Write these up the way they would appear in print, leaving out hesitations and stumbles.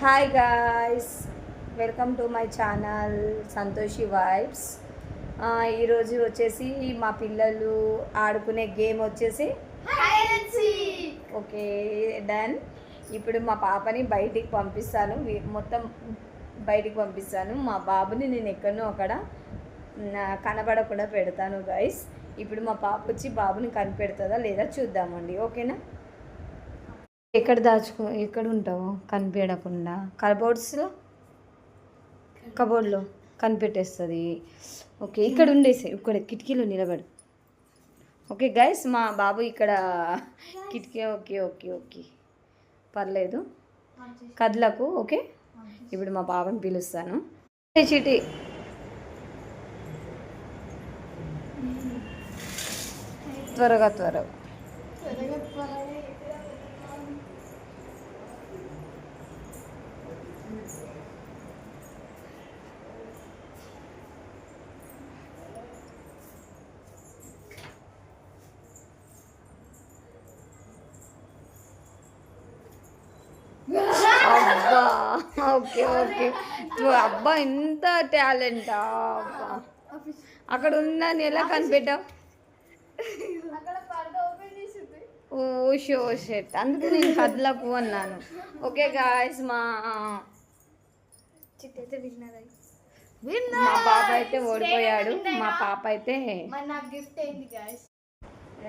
Hi guys, welcome to my channel Santoshi vibes. ఈరోజు వచ్చేసి మా పిల్లలు ఆడుకునే గేమ్ వచ్చేసి ఓకే డన్. ఇప్పుడు మా పాపని బయటికి పంపిస్తాను, మొత్తం బయటికి పంపిస్తాను. మా బాబుని నేను ఎక్కడనో అక్కడ కనబడకుండా పెడతాను గైస్. ఇప్పుడు మా పాప వచ్చి బాబుని కనిపెడుతుందా లేదా చూద్దామండి, ఓకేనా? ఎక్కడ ఉంటావు కనిపించకుండా? కబోర్డ్లో కనిపెట్టేస్తుంది. ఓకే, ఇక్కడ ఉండేసి ఇక్కడ కిటికీలో నిలబడు. ఓకే గైస్, మా బాబు ఇక్కడ కిటికీ. ఓకే ఓకే ఓకే పర్లేదు, కదలకు. ఓకే, ఇప్పుడు మా బాబుని పిలుస్తాను. చీటి త్వరగా త్వరగా. అబ్బా ఓకే ఓకే, అబ్బా ఎంత టాలెంటా అబ్బా. అక్కడ ఉందని ఎలా కనిపెట్టావు? ఓ షో షెట్, అందుకే నేను కదలకు అన్నాను. ఓకే గాయస్, మా పాప అయితే ఓడిపోయాడు. మా పాప అయితే గిఫ్ట్ అయింది guys.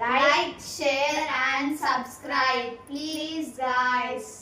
Like, share and subscribe please guys.